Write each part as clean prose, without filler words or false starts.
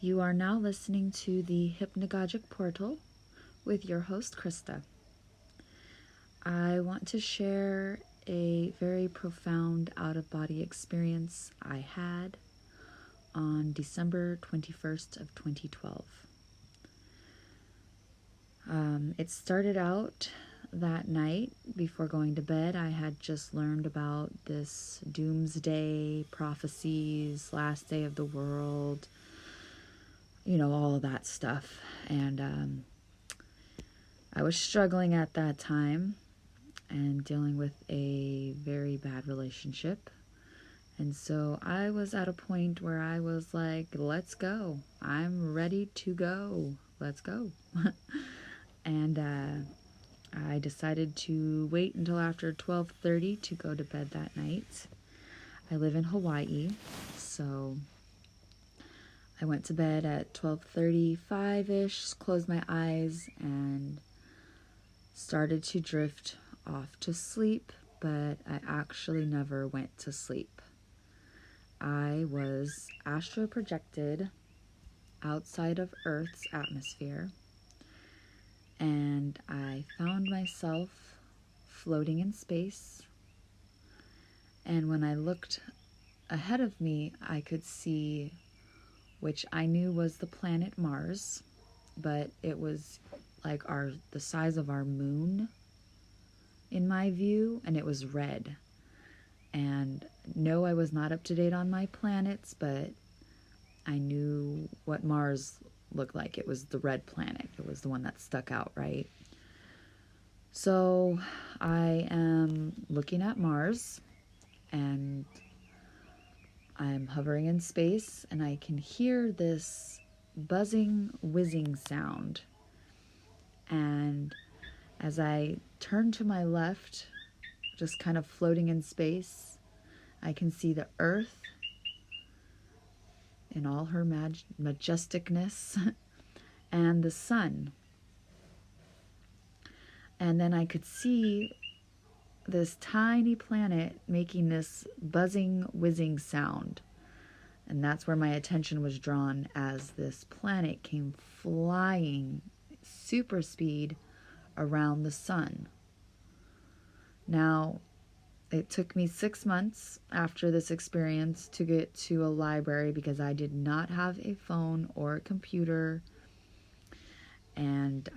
You are now listening to the Hypnagogic Portal with your host, Krista. I want to share a very profound out-of-body experience I had on December 21st of 2012. It started out that night before going to bed. I had just learned about this doomsday prophecies, last day of the world, all of that stuff. And I was struggling at that time and dealing with a very bad relationship. And so I was at a point where I was like, let's go. I'm ready to go. Let's go. And I decided to wait until after 12:30 to go to bed that night. I live in Hawaii, so I went to bed at 12:35-ish, closed my eyes, and started to drift off to sleep, but I actually never went to sleep. I was astral projected outside of Earth's atmosphere, and I found myself floating in space. And when I looked ahead of me, I could see, which I knew was the planet Mars, but it was like the size of our moon in my view, and it was red. And no, I was not up to date on my planets, but I knew what Mars looked like. It was the red planet. It was the one that stuck out, right? So I am looking at Mars, and I'm hovering in space, and I can hear this buzzing, whizzing sound. And as I turn to my left, just kind of floating in space, I can see the Earth in all her majesticness and the sun. And then I could see this tiny planet making this buzzing, whizzing sound. And that's where my attention was drawn as this planet came flying super speed around the sun. Now, it took me 6 months after this experience to get to a library because I did not have a phone or a computer. And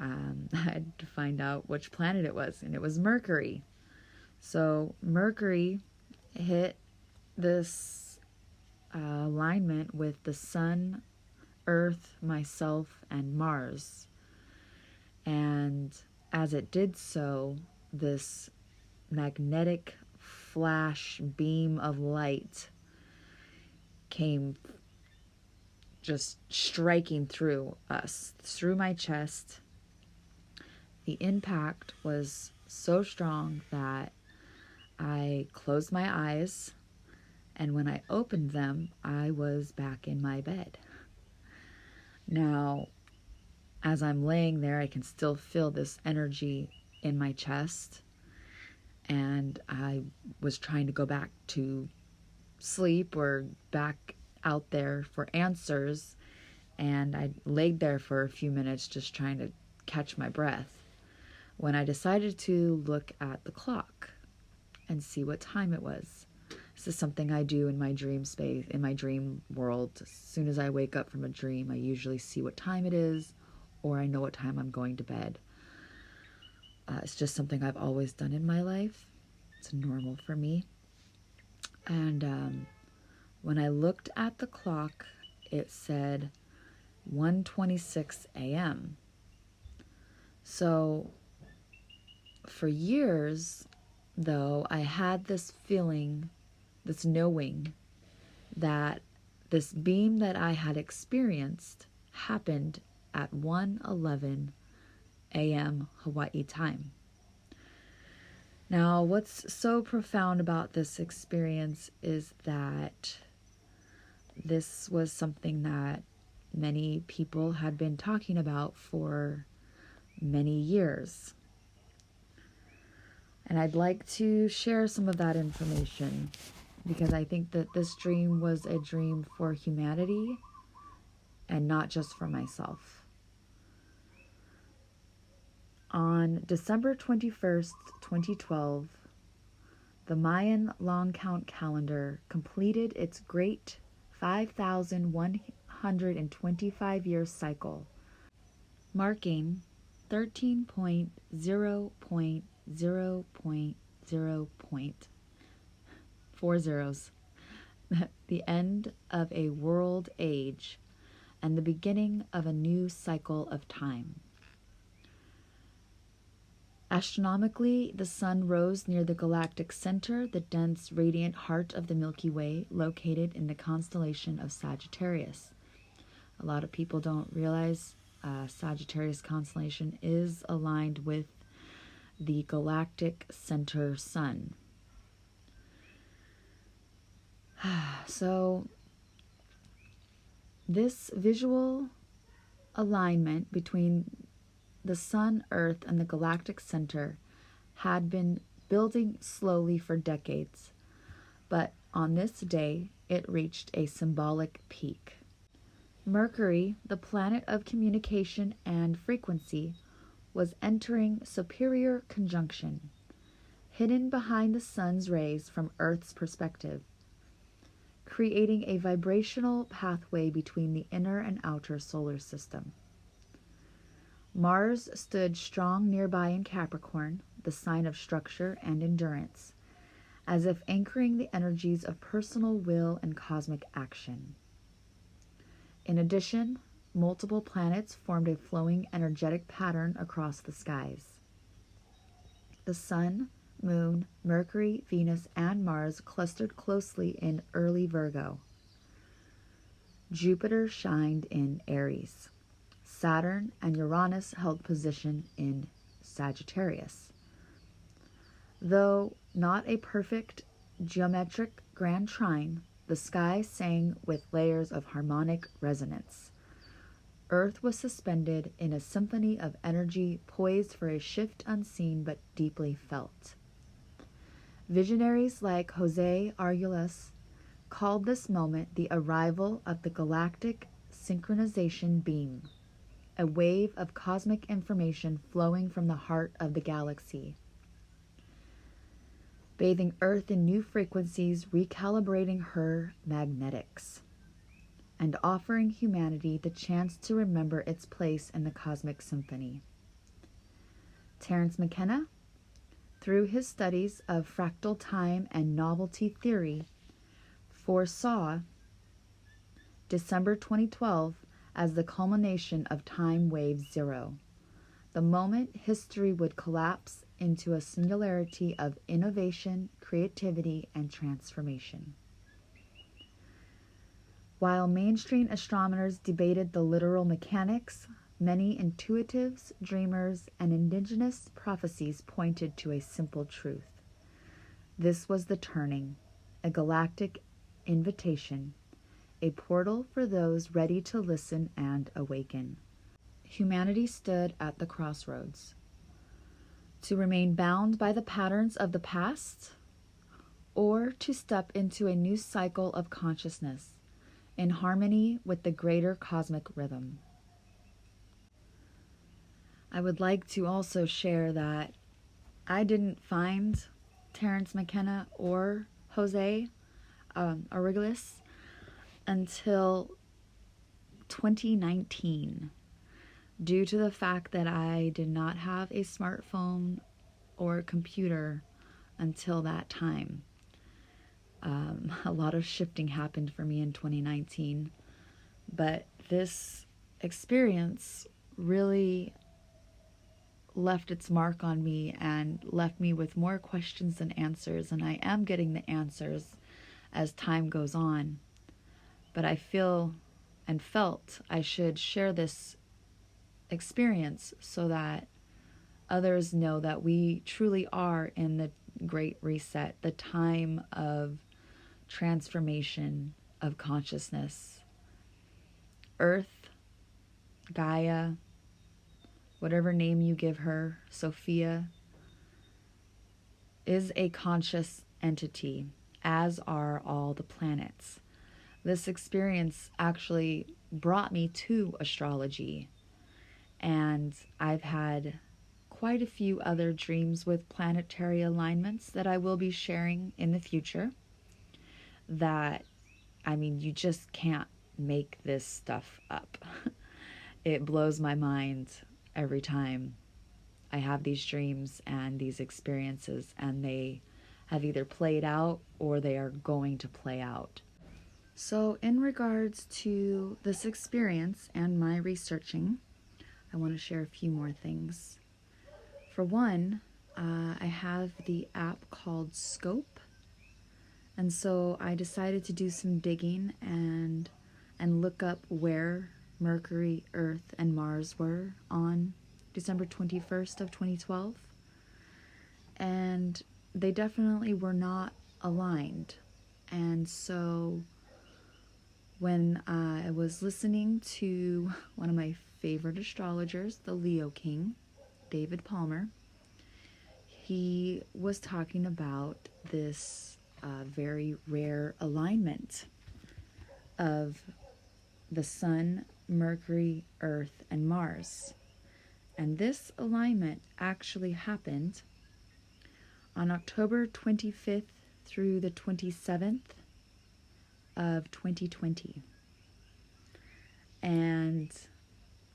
I had to find out which planet it was, and it was Mercury. So Mercury hit this alignment with the sun, Earth, myself, and Mars. And as it did so, this magnetic flash beam of light came just striking through us, through my chest. The impact was so strong that I closed my eyes, and when I opened them, I was back in my bed. Now, as I'm laying there, I can still feel this energy in my chest, and I was trying to go back to sleep or back out there for answers, and I laid there for a few minutes just trying to catch my breath when I decided to look at the clock and see what time it was. This is something I do in my dream space, in my dream world. As soon as I wake up from a dream, I usually see what time it is, or I know what time I'm going to bed. It's just something I've always done in my life. It's normal for me. And when I looked at the clock, it said 1:26 a.m. So for years, though, I had this feeling, this knowing that this beam that I had experienced happened at 1:11 a.m. Hawaii time. Now, what's so profound about this experience is that this was something that many people had been talking about for many years. And I'd like to share some of that information because I think that this dream was a dream for humanity and not just for myself. On December 21st, 2012, the Mayan long count calendar completed its great 5,125-year cycle, marking 13.0.0.0. Four zeros, the end of a world age and the beginning of a new cycle of time. Astronomically, the sun rose near the galactic center, the dense, radiant heart of the Milky Way, located in the constellation of Sagittarius. A lot of people don't realize Sagittarius constellation is aligned with the galactic center sun. So, this visual alignment between the sun, Earth, and the galactic center had been building slowly for decades, but on this day it reached a symbolic peak. Mercury, the planet of communication and frequency, was entering superior conjunction, hidden behind the sun's rays from Earth's perspective, creating a vibrational pathway between the inner and outer solar system. Mars stood strong nearby in Capricorn, the sign of structure and endurance, as if anchoring the energies of personal will and cosmic action. In addition, multiple planets formed a flowing energetic pattern across the skies. The Sun, Moon, Mercury, Venus, and Mars clustered closely in early Virgo. Jupiter shined in Aries. Saturn and Uranus held position in Sagittarius. Though not a perfect geometric grand trine, the sky sang with layers of harmonic resonance. Earth was suspended in a symphony of energy poised for a shift unseen but deeply felt. Visionaries like Jose Arguelles called this moment the arrival of the galactic synchronization beam, a wave of cosmic information flowing from the heart of the galaxy, bathing Earth in new frequencies, recalibrating her magnetics, and offering humanity the chance to remember its place in the cosmic symphony. Terence McKenna, through his studies of fractal time and novelty theory, foresaw December 2012 as the culmination of time wave zero, the moment history would collapse into a singularity of innovation, creativity, and transformation. While mainstream astronomers debated the literal mechanics, many intuitives, dreamers, and indigenous prophecies pointed to a simple truth. This was the turning, a galactic invitation, a portal for those ready to listen and awaken. Humanity stood at the crossroads. To remain bound by the patterns of the past, or to step into a new cycle of consciousness, in harmony with the greater cosmic rhythm. I would like to also share that I didn't find Terence McKenna or Jose Arguelles until 2019, due to the fact that I did not have a smartphone or a computer until that time. A lot of shifting happened for me in 2019, but this experience really left its mark on me and left me with more questions than answers, and I am getting the answers as time goes on. But I feel and felt I should share this experience so that others know that we truly are in the Great Reset, the time of transformation of consciousness. Earth, Gaia, whatever name you give her, Sophia, is a conscious entity, as are all the planets. This experience actually brought me to astrology. And I've had quite a few other dreams with planetary alignments that I will be sharing in the future. That, I mean, you just can't make this stuff up. It blows my mind every time I have these dreams and these experiences, and they have either played out or they are going to play out. So, in regards to this experience and my researching, I want to share a few more things. For one, I have the app called Scope, and so I decided to do some digging and look up where Mercury, Earth, and Mars were on December 21st of 2012. And they definitely were not aligned. And so when I was listening to one of my favorite astrologers, the Leo King, David Palmer, he was talking about this very rare alignment of the Sun, Mercury, Earth, and Mars. And this alignment actually happened on October 25th through the 27th of 2020. And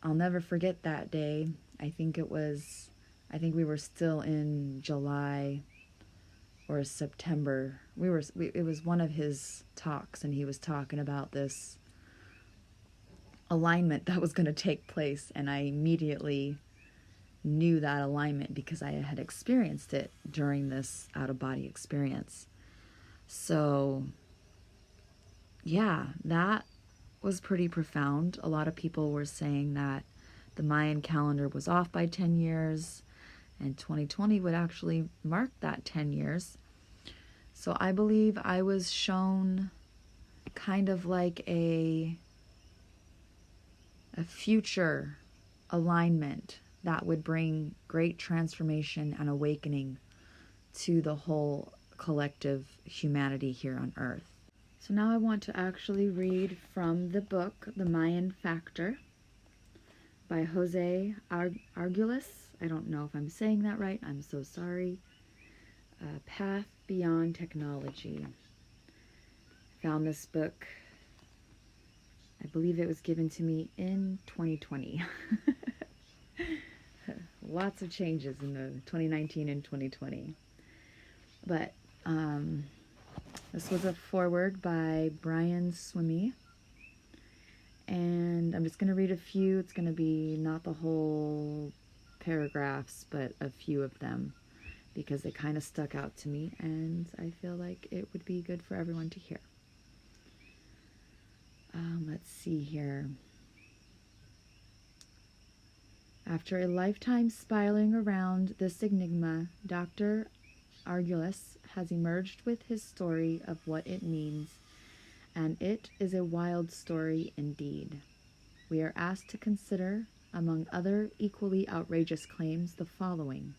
I'll never forget that day. I think we were still in July or September. It was one of his talks, and he was talking about this alignment that was going to take place, and I immediately knew that alignment because I had experienced it during this out-of-body experience. So, yeah, that was pretty profound. A lot of people were saying that the Mayan calendar was off by 10 years, and 2020 would actually mark that 10 years. So I believe I was shown kind of like a future alignment that would bring great transformation and awakening to the whole collective humanity here on Earth. So now I want to actually read from the book, The Mayan Factor, by Jose Arguelles. I don't know if I'm saying that right. I'm so sorry. Path Beyond Technology. Found this book. I believe it was given to me in 2020. Lots of changes in the 2019 and 2020. But this was a foreword by Brian Swimme. And I'm just going to read a few. It's going to be not the whole paragraphs, but a few of them, because they kind of stuck out to me, and I feel like it would be good for everyone to hear. Let's see here. After a lifetime spiraling around this enigma, Dr. Arguelles has emerged with his story of what it means, and it is a wild story indeed. We are asked to consider, among other equally outrageous claims, the following.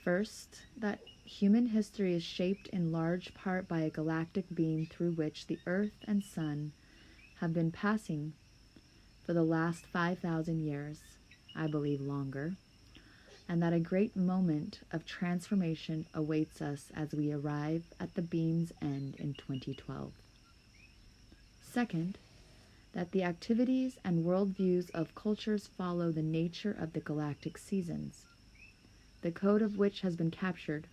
First, that human history is shaped in large part by a galactic beam through which the Earth and Sun have been passing for the last 5,000 years, I believe longer, and that a great moment of transformation awaits us as we arrive at the beam's end in 2012. Second, that the activities and worldviews of cultures follow the nature of the galactic seasons, the code of which has been captured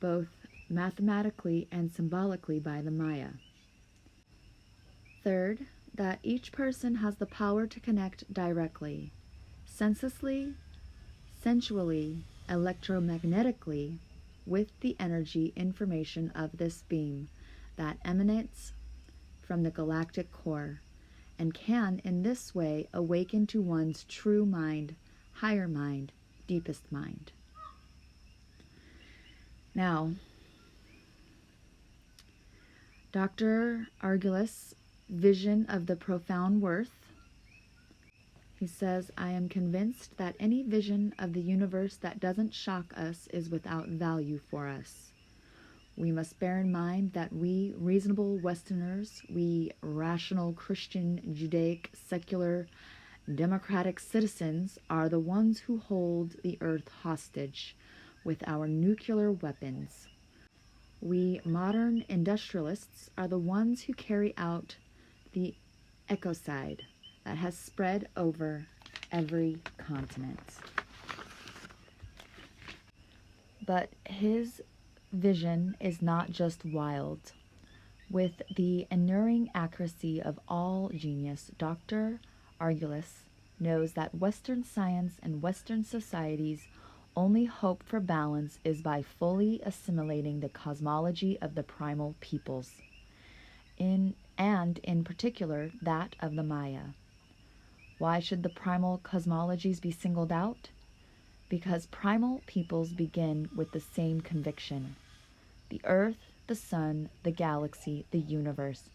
both mathematically and symbolically by the Maya. Third, that each person has the power to connect directly, senselessly, sensually, electromagnetically, with the energy information of this beam that emanates from the galactic core, and can in this way awaken to one's true mind, higher mind, deepest mind. Now, Dr. Arguelles' vision of the profound worth. He says, I am convinced that any vision of the universe that doesn't shock us is without value for us. We must bear in mind that we reasonable Westerners, we rational Christian, Judaic, secular, democratic citizens are the ones who hold the earth hostage with our nuclear weapons. We modern industrialists are the ones who carry out the ecocide that has spread over every continent. But his vision is not just wild. With the inuring accuracy of all genius, Dr. Argulis knows that Western science and Western society's only hope for balance is by fully assimilating the cosmology of the primal peoples, in particular that of the Maya. Why should the primal cosmologies be singled out? Because primal peoples begin with the same conviction. The earth, the sun, the galaxy, the universe,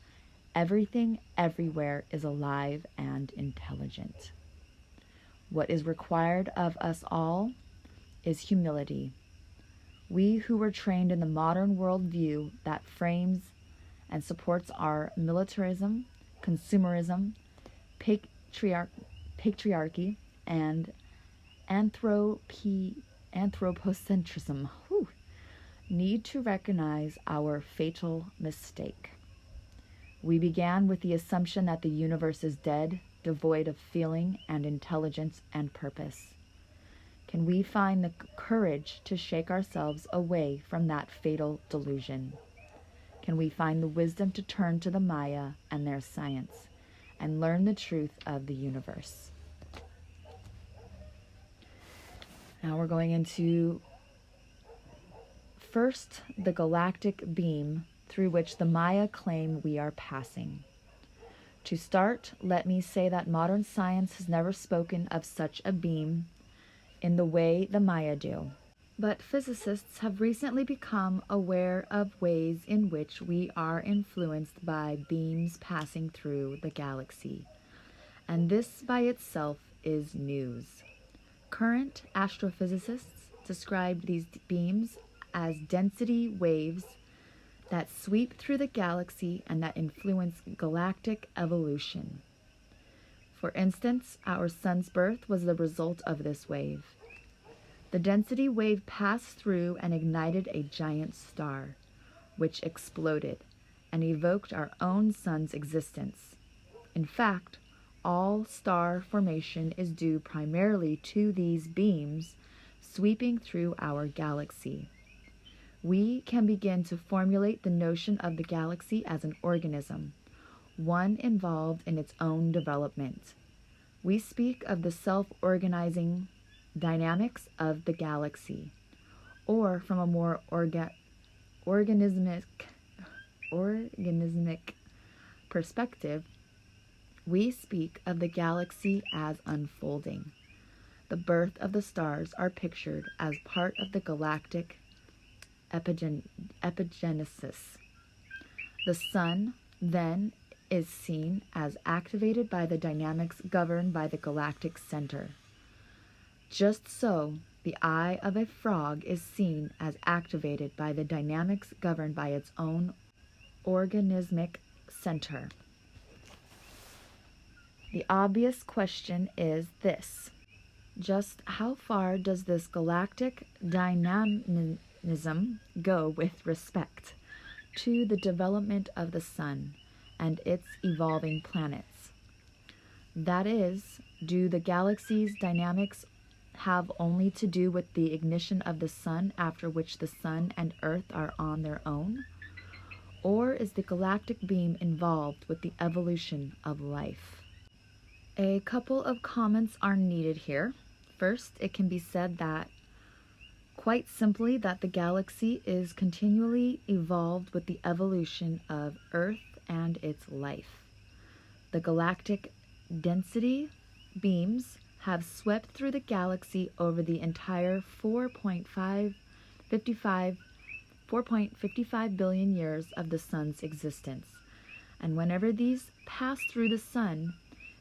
everything everywhere is alive and intelligent. What is required of us all is humility. We who were trained in the modern worldview that frames and supports our militarism, consumerism, patriarchy, and anthropocentrism need to recognize our fatal mistake. We began with the assumption that the universe is dead, devoid of feeling and intelligence and purpose. Can we find the courage to shake ourselves away from that fatal delusion? Can we find the wisdom to turn to the Maya and their science and learn the truth of the universe? Now we're going into first the galactic beam through which the Maya claim we are passing. To start, let me say that modern science has never spoken of such a beam in the way the Maya do. But physicists have recently become aware of ways in which we are influenced by beams passing through the galaxy. And this by itself is news. Current astrophysicists describe these beams as density waves that sweep through the galaxy and that influence galactic evolution. For instance, our sun's birth was the result of this wave. The density wave passed through and ignited a giant star, which exploded and evoked our own sun's existence. In fact, all star formation is due primarily to these beams sweeping through our galaxy. We can begin to formulate the notion of the galaxy as an organism, one involved in its own development. We speak of the self-organizing dynamics of the galaxy, or from a more organismic perspective, we speak of the galaxy as unfolding. The birth of the stars are pictured as part of the galactic epigenesis. The sun, then, is seen as activated by the dynamics governed by the galactic center. Just so, the eye of a frog is seen as activated by the dynamics governed by its own organismic center. The obvious question is this: just how far does this galactic dynamism go with respect to the development of the sun and its evolving planets? That is, do the galaxy's dynamics have only to do with the ignition of the sun, after which the sun and earth are on their own? Or is the galactic beam involved with the evolution of life? A couple of comments are needed here. First, it can be said that, quite simply, that the galaxy is continually evolved with the evolution of Earth and its life. The galactic density beams have swept through the galaxy over the entire 4.55 billion years of the sun's existence. And whenever these pass through the sun,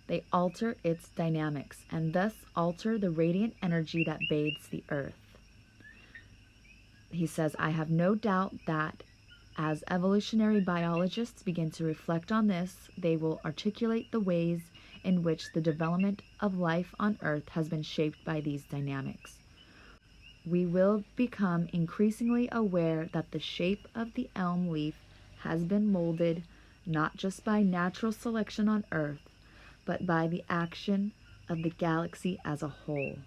they alter its dynamics and thus alter the radiant energy that bathes the earth. He says, I have no doubt that As evolutionary biologists begin to reflect on this, they will articulate the ways in which the development of life on Earth has been shaped by these dynamics. We will become increasingly aware that the shape of the elm leaf has been molded not just by natural selection on Earth, but by the action of the galaxy as a whole.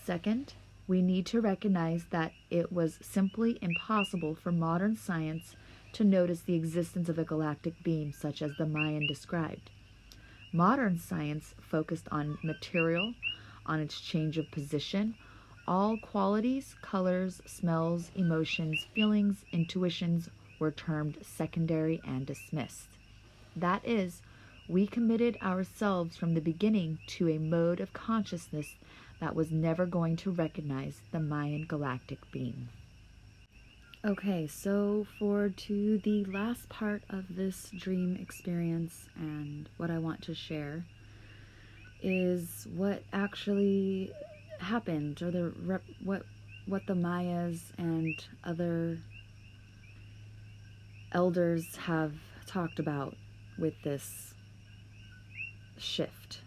Second, we need to recognize that it was simply impossible for modern science to notice the existence of a galactic beam such as the Mayan described. Modern science focused on material, on its change of position. All qualities, colors, smells, emotions, feelings, intuitions were termed secondary and dismissed. That is, we committed ourselves from the beginning to a mode of consciousness that was never going to recognize the Mayan galactic beam. Okay, so to the last part of this dream experience, and what I want to share is what actually happened, or what the Mayas and other elders have talked about with this shift.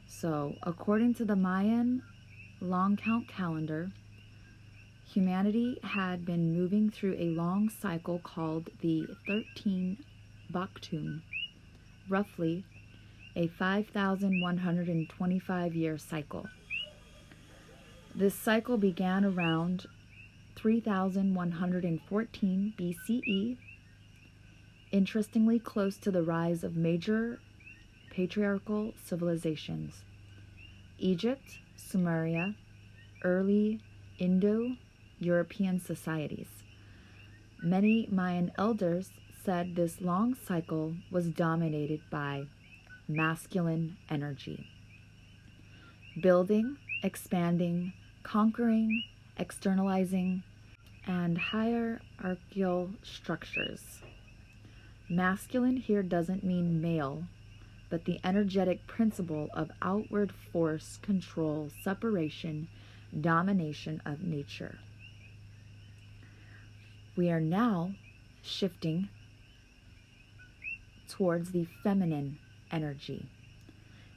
So, according to the Mayan long count calendar, humanity had been moving through a long cycle called the 13 Baktun, roughly a 5,125-year cycle. This cycle began around 3,114 BCE, interestingly close to the rise of major patriarchal civilizations: Egypt, Sumeria, early Indo-European societies. Many Mayan elders said this long cycle was dominated by masculine energy. Building, expanding, conquering, externalizing, and hierarchical structures. Masculine here doesn't mean male, but the energetic principle of outward force, control, separation, domination of nature. We are now shifting towards the feminine energy.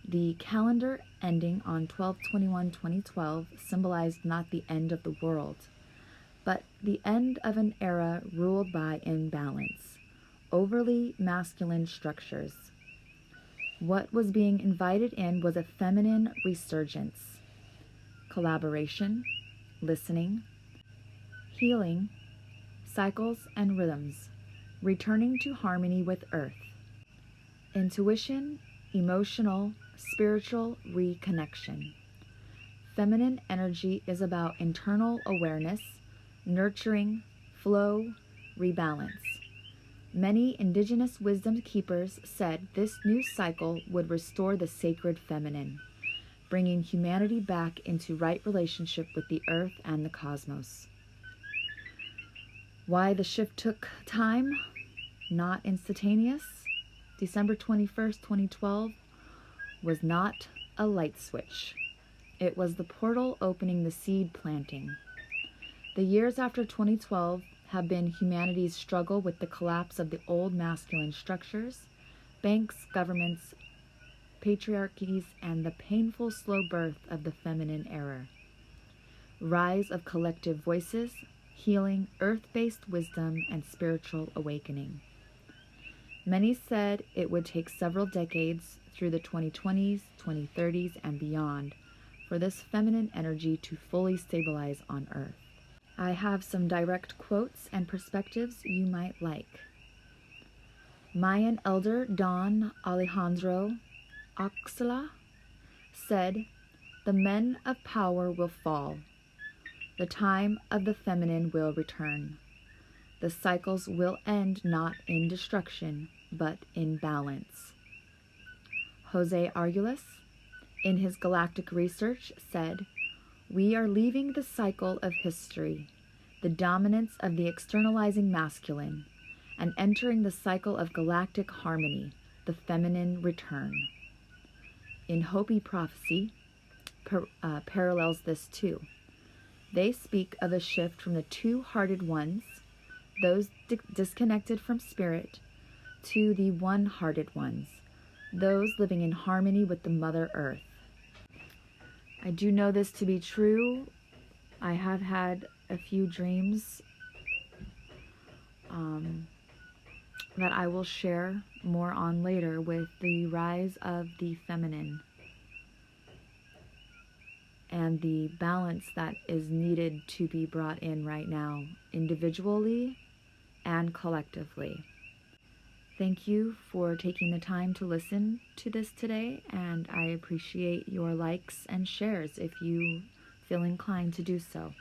The calendar ending on 12/21/2012 symbolized not the end of the world, but the end of an era ruled by imbalance, overly masculine structures. What was being invited in was a feminine resurgence, collaboration, listening, healing, cycles and rhythms, returning to harmony with Earth. Intuition, emotional, spiritual reconnection. Feminine energy is about internal awareness, nurturing, flow, rebalance. Many indigenous wisdom keepers said this new cycle would restore the sacred feminine, bringing humanity back into right relationship with the earth and the cosmos. Why the shift took time? Not instantaneous. December 21st, 2012 was not a light switch. It was the portal opening the seed planting. The years after 2012 have been humanity's struggle with the collapse of the old masculine structures, banks, governments, patriarchies, and the painful slow birth of the feminine era. Rise of collective voices, healing, earth-based wisdom, and spiritual awakening. Many said it would take several decades through the 2020s, 2030s, and beyond for this feminine energy to fully stabilize on Earth. I have some direct quotes and perspectives you might like. Mayan elder Don Alejandro Oxala said, "The men of power will fall. The time of the feminine will return. The cycles will end not in destruction, but in balance." Jose Arguelles, in his galactic research, said, "We are leaving the cycle of history, the dominance of the externalizing masculine, and entering the cycle of galactic harmony, the feminine return." In Hopi prophecy, parallels this too. They speak of a shift from the two-hearted ones, those disconnected from spirit, to the one-hearted ones, those living in harmony with the Mother Earth. I do know this to be true. I have had a few dreams that I will share more on later with the rise of the feminine and the balance that is needed to be brought in right now, individually and collectively. Thank you for taking the time to listen to this today, and I appreciate your likes and shares if you feel inclined to do so.